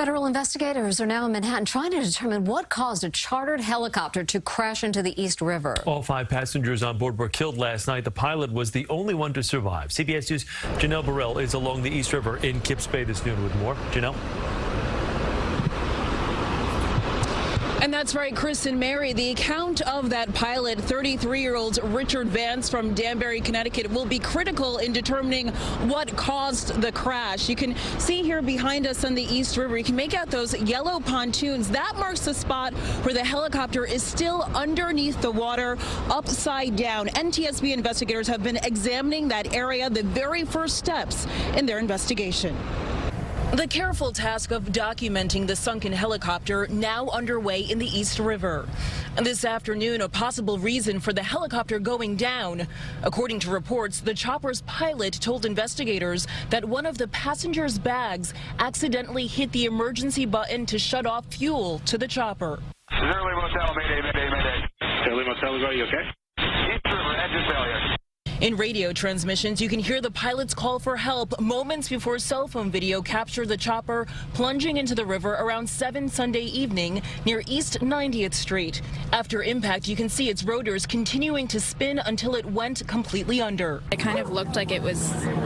Federal investigators are now in Manhattan trying to determine what caused a chartered helicopter to crash into the East River. All 5 passengers on board were killed last night. The pilot was the only one to survive. CBS News' Janelle Burrell is along the East River in Kips Bay this noon with more. Janelle? And that's right, Chris and Mary. The account of that pilot, 33-year-old Richard Vance from Danbury, Connecticut, will be critical in determining what caused the crash. You can see here behind us on the East River, you can make out those yellow pontoons. That marks the spot where the helicopter is still underneath the water, upside down. NTSB investigators have been examining that area, the very first steps in their investigation. The careful task of documenting the sunken helicopter now underway in the East River. And this afternoon, a possible reason for the helicopter going down. According to reports, the chopper's pilot told investigators that one of the passengers' bags accidentally hit the emergency button to shut off fuel to the chopper. Early Motel, mayday. Early Motel, are you okay? East River, engine failure. In radio transmissions, you can hear the pilot's call for help moments before cell phone video captured the chopper plunging into the river around 7 Sunday evening near East 90th Street. After impact, you can see its rotors continuing to spin until it went completely under. It kind of looked like it was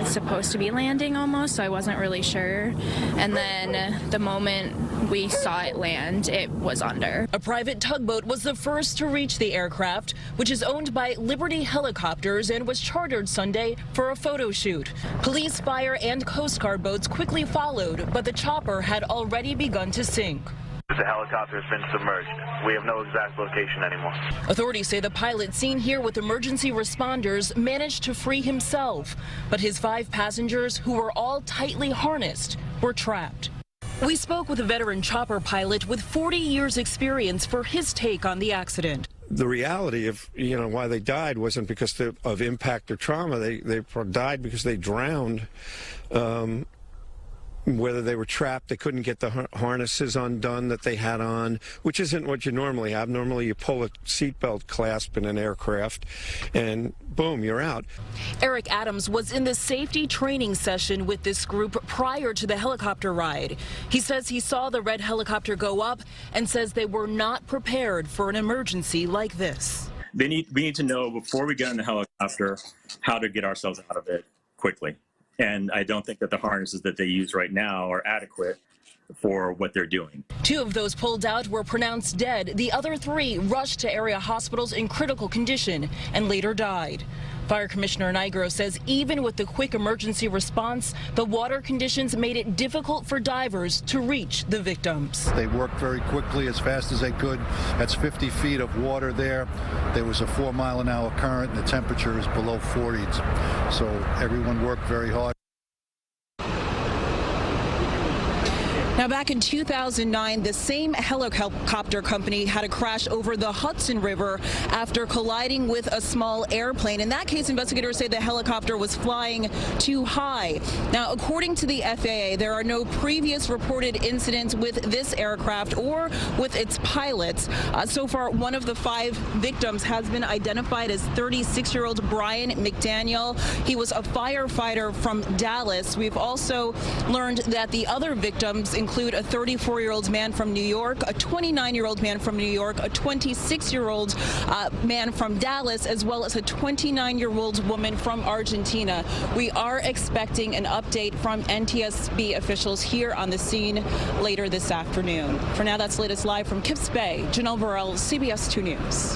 supposed to be landing almost, so I wasn't really sure. And then the moment we saw it land, it was under. A private tugboat was the first to reach the aircraft, which is owned by Liberty Helicopters and was chartered Sunday for a photo shoot. Police, fire, and Coast Guard boats quickly followed, but the chopper had already begun to sink. The helicopter has been submerged. We have no exact location anymore. Authorities say the pilot seen here with emergency responders managed to free himself, but his 5 passengers, who were all tightly harnessed, were trapped. We spoke with a veteran chopper pilot with 40 years experience for his take on the accident. The reality of, why they died wasn't because of impact or trauma. They died because they drowned. Whether they were trapped, they couldn't get the harnesses undone that they had on, which isn't what you normally have. Normally you pull a seatbelt clasp in an aircraft and boom, you're out. Eric Adams was in the safety training session with this group prior to the helicopter ride. He says he saw the red helicopter go up and says they were not prepared for an emergency like this. We need to know before we get in the helicopter how to get ourselves out of it quickly. And I don't think that the harnesses that they use right now are adequate for what they're doing. 2 of those pulled out were pronounced dead. The other 3 rushed to area hospitals in critical condition and later died. Fire Commissioner Nigro says even with the quick emergency response, the water conditions made it difficult for divers to reach the victims. They worked very quickly, as fast as they could. That's 50 feet of water there. There was a 4-mile-an-hour current, and the temperature is below 40. So everyone worked very hard. Now, back in 2009, the same helicopter company had a crash over the Hudson River after colliding with a small airplane. In that case, investigators say the helicopter was flying too high. Now, according to the FAA, there are no previous reported incidents with this aircraft or with its pilots. So far, one of the 5 victims has been identified as 36-year-old Brian McDaniel. He was a firefighter from Dallas. We've also learned that the other victims include a 34-year-old man from New York, a 29-year-old man from New York, a 26-year-old man from Dallas, as well as a 29-year-old woman from Argentina. We are expecting an update from NTSB officials here on the scene later this afternoon. For now, that's the latest live from Kips Bay. Janelle Burrell, CBS 2 News.